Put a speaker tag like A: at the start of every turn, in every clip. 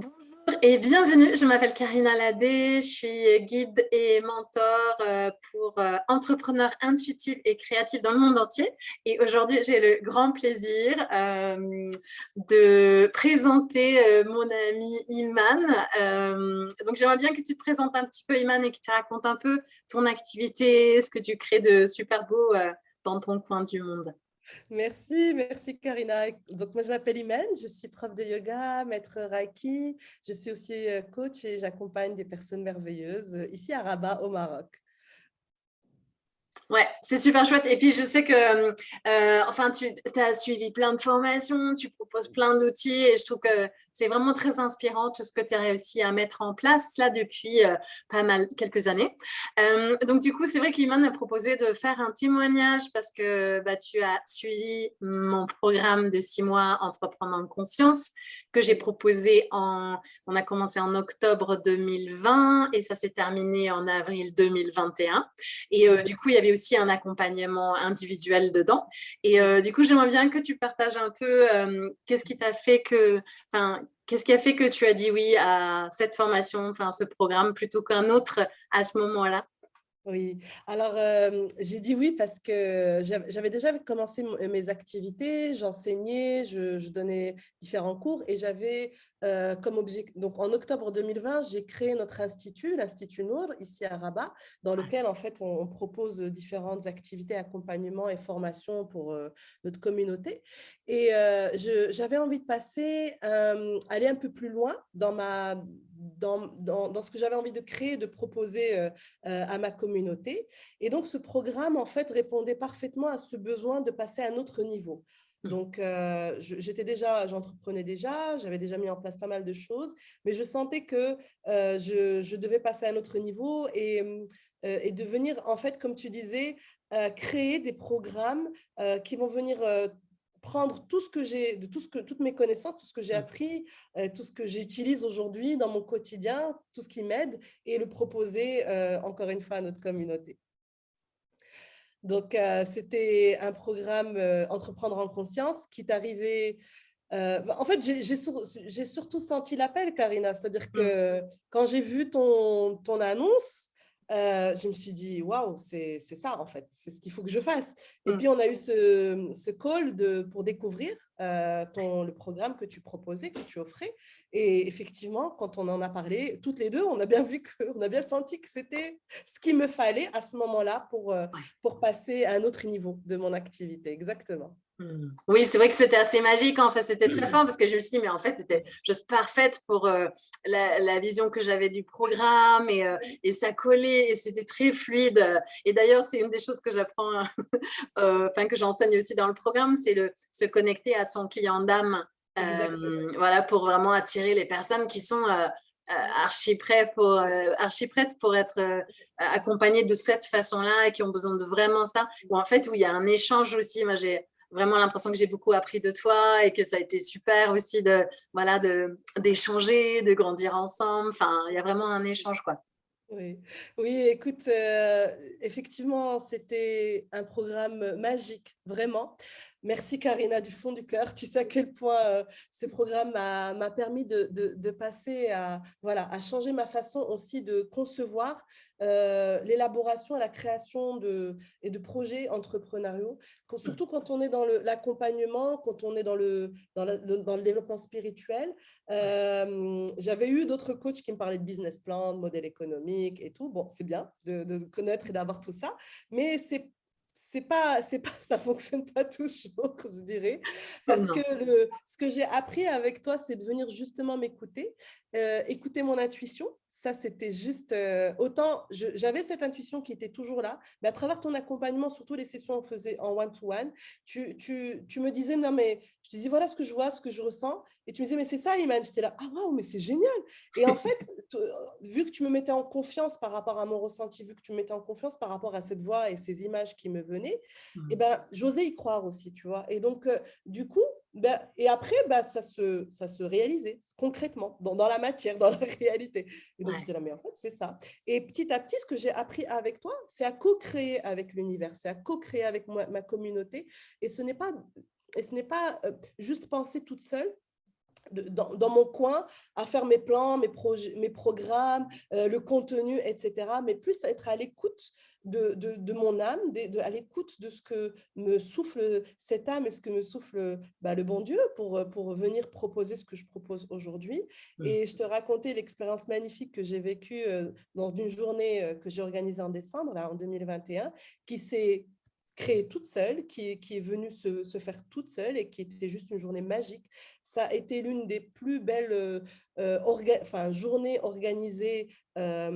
A: Bonjour et bienvenue, je m'appelle Karina Ladé, je suis guide et mentor pour entrepreneurs intuitifs et créatifs dans le monde entier. Et aujourd'hui, j'ai le grand plaisir de présenter mon ami Iman. Donc, j'aimerais bien que tu te présentes un petit peu, Iman, et que tu racontes un peu ton activité, ce que tu crées de super beau dans ton coin du monde.
B: Merci Karina. Donc moi je m'appelle Imen, je suis prof de yoga, maître Reiki. Je suis aussi coach et j'accompagne des personnes merveilleuses ici à Rabat au Maroc.
A: Ouais, c'est super chouette. Et puis, je sais que enfin, tu as suivi plein de formations, tu proposes plein d'outils et je trouve que c'est vraiment très inspirant tout ce que tu as réussi à mettre en place là depuis pas mal, quelques années. Donc, du coup, c'est vrai qu'Iman a proposé de faire un témoignage parce que bah, tu as suivi mon programme de 6 mois Entreprendre en conscience que j'ai proposé on a commencé en octobre 2020 et ça s'est terminé en avril 2021. Et du coup, il y avait aussi un accompagnement individuel dedans. Et du coup, j'aimerais bien que tu partages un peu qu'est-ce qui t'a fait que, enfin, qu'est-ce qui a fait que tu as dit oui à cette formation, enfin, ce programme plutôt qu'un autre à ce moment-là?
B: Oui, alors j'ai dit oui parce que j'avais déjà commencé mes activités, j'enseignais, je donnais différents cours et j'avais comme objectif, donc en octobre 2020, j'ai créé notre institut, l'Institut Nour, ici à Rabat, dans lequel en fait on propose différentes activités, accompagnement et formation pour notre communauté. Et j'avais envie de passer, aller un peu plus loin dans ce que j'avais envie de créer, de proposer à ma communauté. Et donc, ce programme, en fait, répondait parfaitement à ce besoin de passer à un autre niveau. Donc, j'entreprenais déjà, j'avais déjà mis en place pas mal de choses, mais je sentais que je devais passer à un autre niveau et devenir, en fait, comme tu disais, créer des programmes qui vont venir prendre tout ce que j'ai, toutes mes connaissances, tout ce que j'ai appris, tout ce que j'utilise aujourd'hui dans mon quotidien, tout ce qui m'aide, et le proposer encore une fois à notre communauté. Donc, c'était un programme Entreprendre en conscience qui est arrivé. En fait, j'ai surtout senti l'appel, Karina. C'est-à-dire que quand j'ai vu ton annonce, je me suis dit, waouh, c'est ça en fait, c'est ce qu'il faut que je fasse. Et puis, on a eu ce call pour découvrir le programme que tu proposais, que tu offrais. Et effectivement, quand on en a parlé, toutes les deux, on a bien vu on a bien senti que c'était ce qu'il me fallait à ce moment-là pour passer à un autre niveau de mon activité. Exactement.
A: Oui, c'est vrai que c'était assez magique. En fait, c'était très fort parce que je me suis dit, mais en fait, c'était juste parfaite pour la vision que j'avais du programme et ça collait et c'était très fluide. Et d'ailleurs, c'est une des choses que j'apprends, enfin, que j'enseigne aussi dans le programme, c'est se connecter à son client d'âme.
B: Exactement.
A: Voilà, pour vraiment attirer les personnes qui sont archi prêtes pour être accompagnées de cette façon-là et qui ont besoin de vraiment ça. Ou en fait, où il y a un échange aussi. Moi, j'ai vraiment l'impression que j'ai beaucoup appris de toi et que ça a été super aussi voilà, d'échanger, de grandir ensemble. Enfin, il y a vraiment un échange, quoi.
B: Oui, oui, écoute, effectivement, c'était un programme magique, vraiment. Merci Karina du fond du cœur. Tu sais à quel point ce programme m'a permis de passer voilà, à changer ma façon aussi de concevoir l'élaboration et la création et de projets entrepreneuriaux. Surtout quand on est dans l'accompagnement, quand on est dans le développement spirituel. J'avais eu d'autres coachs qui me parlaient de business plan, de modèle économique et tout. Bon, c'est bien de connaître et d'avoir tout ça, mais ça fonctionne pas toujours, je dirais, parce que
A: Non.
B: ce que j'ai appris avec toi, c'est de venir justement m'écouter, écouter mon intuition. Ça, c'était juste autant j'avais cette intuition qui était toujours là, mais à travers ton accompagnement, surtout les sessions qu'on faisait en one-to-one, tu me disais, non, mais je te disais, voilà ce que je vois, ce que je ressens. Et tu me disais, mais c'est ça, Iman. J'étais là, ah waouh, mais c'est génial. Et en fait, vu que tu me mettais en confiance par rapport à mon ressenti, vu que tu me mettais en confiance par rapport à cette voix et ces images qui me venaient, eh ben, j'osais y croire aussi, tu vois. Et donc, du coup, ben, et après, ben, ça se réalisait concrètement, dans la matière, dans la réalité. Et donc,
A: Ouais.
B: j'étais là, mais en fait, c'est ça. Et petit à petit, ce que j'ai appris avec toi, c'est à co-créer avec l'univers, c'est à co-créer avec ma communauté. Et ce n'est pas juste penser toute seule, dans mon coin à faire mes plans, mes projets, mes programmes, le contenu, etc. Mais plus à être à l'écoute de mon âme, à l'écoute de ce que me souffle cette âme et ce que me souffle le bon Dieu pour venir proposer ce que je propose aujourd'hui. Et je te racontais l'expérience magnifique que j'ai vécue dans une journée que j'ai organisée en décembre, là, en 2021, qui s'est créée toute seule, qui est venue se faire toute seule et qui était juste une journée magique. Ça a été l'une des plus belles journées organisées. Ça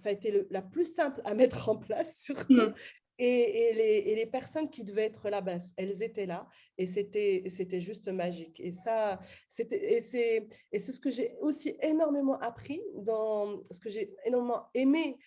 B: a été la plus simple à mettre en place, surtout. Et les personnes qui devaient être là, elles étaient là. Et c'était juste magique. Et c'est ce que j'ai aussi énormément appris, ce que j'ai énormément aimé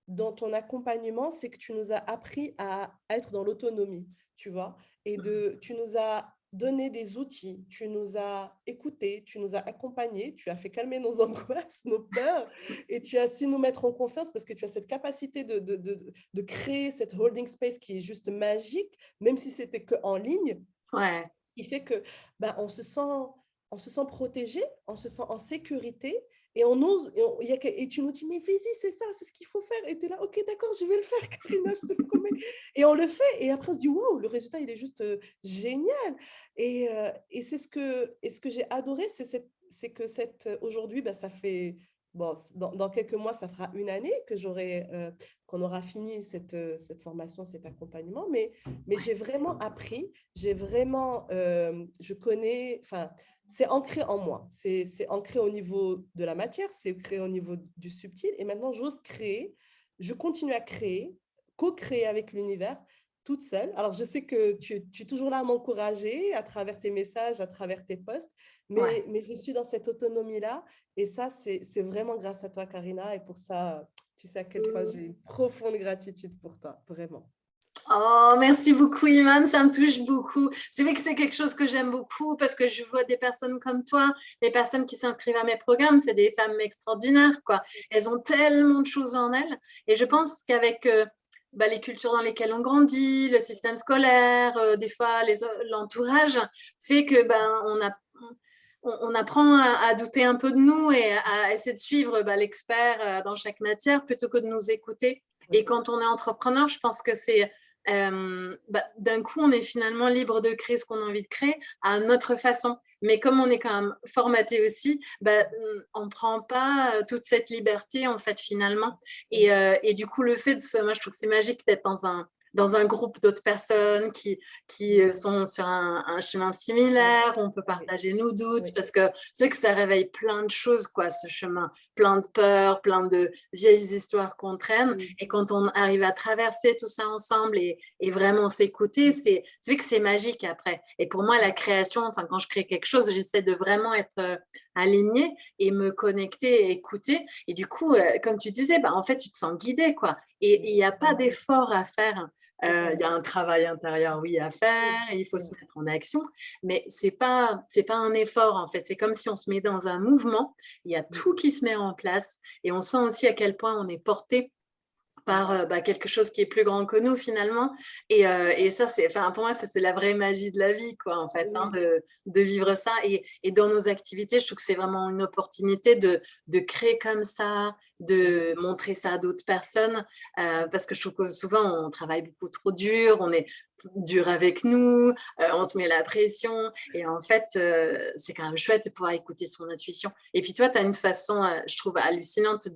B: dans ton accompagnement, c'est que tu nous as appris à être dans l'autonomie, tu vois, et tu nous as donné des outils, tu nous as écoutés, tu nous as accompagnés, tu as fait calmer nos angoisses, nos peurs, et tu as su nous mettre en confiance parce que tu as cette capacité de créer cette holding space qui est juste magique, même si c'était qu'en ligne, qui fait que on se sent protégé, on se sent en sécurité, et on ose, et tu nous dis, mais vas-y, c'est ça, c'est ce qu'il faut faire. Et tu es là, ok, d'accord, je vais le faire, Karina, je te le promets. Et on le fait, et après on se dit, wow, le résultat, il est juste génial. Et c'est ce que j'ai adoré, c'est que aujourd'hui, ça fait, dans quelques mois, ça fera une année qu'on aura fini cette formation, cet accompagnement, mais j'ai vraiment appris, je connais, c'est ancré en moi, c'est ancré au niveau de la matière, c'est ancré au niveau du subtil, et maintenant j'ose créer, je continue à créer, co-créer avec l'univers, toute seule. Alors, je sais que tu es toujours là à m'encourager à travers tes messages, à travers tes posts, mais je suis dans cette autonomie-là, et ça, c'est vraiment grâce à toi, Karina, et pour ça, tu sais à quel point j'ai une profonde gratitude pour toi, vraiment.
A: Oh, merci beaucoup, Iman, ça me touche beaucoup. C'est vrai que c'est quelque chose que j'aime beaucoup parce que je vois des personnes comme toi, les personnes qui s'inscrivent à mes programmes, c'est des femmes extraordinaires, quoi. Elles ont tellement de choses en elles. Et je pense qu'avec les cultures dans lesquelles on grandit, le système scolaire, des fois l'entourage, fait que on apprend à douter un peu de nous et à essayer de suivre l'expert dans chaque matière plutôt que de nous écouter. Et quand on est entrepreneur, je pense que c'est d'un coup, on est finalement libre de créer ce qu'on a envie de créer à notre façon. Mais comme on est quand même formaté aussi, on ne prend pas toute cette liberté, en fait, finalement. Et du coup, le fait moi, je trouve que c'est magique d'être dans un groupe d'autres personnes qui sont sur un chemin similaire, on peut partager nos doutes, parce que c'est vrai que ça réveille plein de choses, quoi, ce chemin, plein de peurs, plein de vieilles histoires qu'on traîne, et quand on arrive à traverser tout ça ensemble et vraiment s'écouter, c'est vrai que c'est magique après. Et pour moi, la création, quand je crée quelque chose, j'essaie de vraiment être alignée et me connecter et écouter, et du coup, comme tu disais, en fait, tu te sens guidée, quoi, et il n'y a pas d'effort à faire. Il y a un travail intérieur, oui, à faire, il faut se mettre en action, mais c'est pas un effort, en fait. C'est comme si on se met dans un mouvement, il y a tout qui se met en place, et on sent aussi à quel point on est porté par quelque chose qui est plus grand que nous, finalement. Et ça, pour moi, ça, c'est la vraie magie de la vie, quoi, en fait, de vivre ça. Et dans nos activités, je trouve que c'est vraiment une opportunité de créer comme ça, de montrer ça à d'autres personnes, parce que je trouve que souvent, on travaille beaucoup trop dur, on est dur avec nous, on se met la pression, et en fait, c'est quand même chouette de pouvoir écouter son intuition. Et puis toi, tu as une façon, je trouve, hallucinante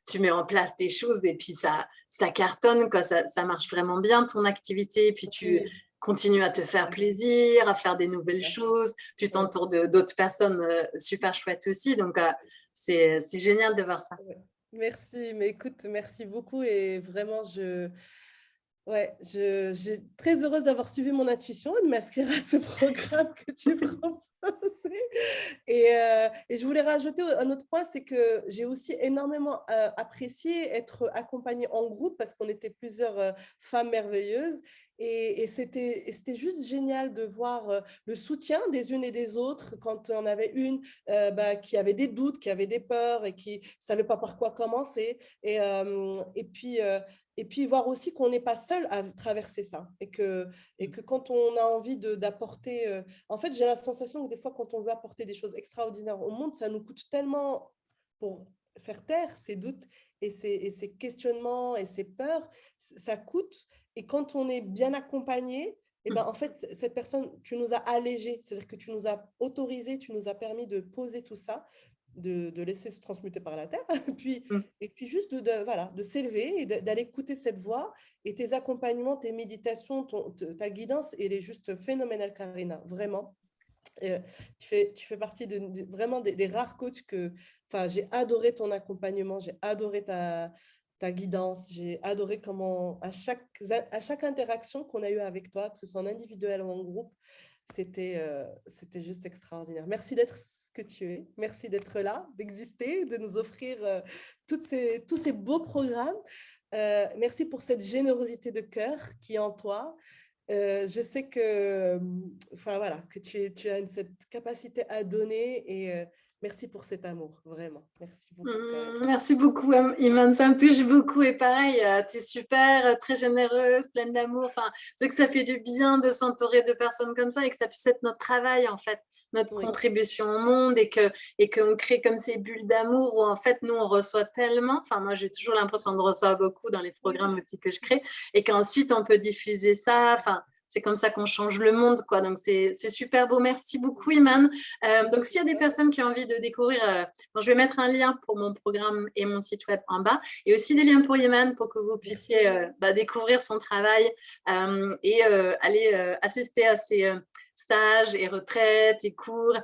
A: tu mets en place des choses et puis ça cartonne, quoi. Ça marche vraiment bien, ton activité, et puis tu continues à te faire plaisir, à faire des nouvelles choses, tu t'entoures d'autres personnes super chouettes aussi, donc c'est génial de voir ça.
B: Merci, mais écoute, merci beaucoup, et vraiment, j'ai très heureuse d'avoir suivi mon intuition et de m'inscrire à ce programme que tu proposes. Et je voulais rajouter un autre point, c'est que j'ai aussi énormément apprécié être accompagnée en groupe parce qu'on était plusieurs femmes merveilleuses. Et c'était juste génial de voir le soutien des unes et des autres quand on avait une qui avait des doutes, qui avait des peurs et qui ne savait pas par quoi commencer. Et puis voir aussi qu'on n'est pas seul à traverser ça et que quand on a envie d'apporter… en fait, j'ai la sensation que des fois, quand on veut apporter des choses extraordinaires au monde, ça nous coûte tellement pour faire taire ces doutes et ces questionnements et ces peurs, ça coûte. Et quand on est bien accompagné, et ben, en fait, cette personne, tu nous as allégé, c'est-à-dire que tu nous as autorisé, tu nous as permis de poser tout ça, de laisser se transmuter par la terre, et puis juste voilà, de s'élever et d'aller écouter cette voix. Et tes accompagnements, tes méditations, ta guidance, elle est juste phénoménale, Karina, vraiment. Tu fais partie vraiment des rares coachs j'ai adoré ton accompagnement, j'ai adoré ta guidance, j'ai adoré comment à chaque interaction qu'on a eue avec toi, que ce soit en individuel ou en groupe, c'était juste extraordinaire. Merci d'être ce que tu es, merci d'être là, d'exister, de nous offrir tous ces beaux programmes. Merci pour cette générosité de cœur qui est en toi. Je sais que, que tu as cette capacité à donner et merci pour cet amour, vraiment. Merci beaucoup, Karine.
A: Merci beaucoup, Iman. Ça me touche beaucoup. Et pareil, tu es super, très généreuse, pleine d'amour. Enfin, c'est que ça fait du bien de s'entourer de personnes comme ça et que ça puisse être notre travail, en fait, notre contribution au monde et qu'on crée comme ces bulles d'amour où, en fait, nous, on reçoit tellement. Enfin, moi, j'ai toujours l'impression de recevoir beaucoup dans les programmes aussi que je crée et qu'ensuite, on peut diffuser ça. Enfin, c'est comme ça qu'on change le monde, quoi. Donc, c'est super beau. Merci beaucoup, Iman. Donc, s'il y a des personnes qui ont envie de découvrir, je vais mettre un lien pour mon programme et mon site web en bas, et aussi des liens pour Iman pour que vous puissiez découvrir son travail et aller assister à ses stages et retraites et cours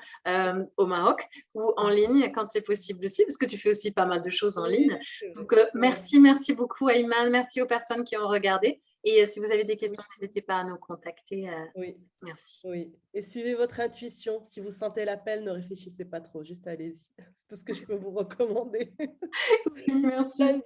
A: au Maroc ou en ligne quand c'est possible aussi, parce que tu fais aussi pas mal de choses en ligne. Donc, merci beaucoup à Iman, merci aux personnes qui ont regardé. Et si vous avez des questions, n'hésitez pas à nous contacter. Merci.
B: Oui, et suivez votre intuition. Si vous sentez l'appel, ne réfléchissez pas trop, juste allez-y. C'est tout ce que je peux vous recommander.
A: Oui, merci.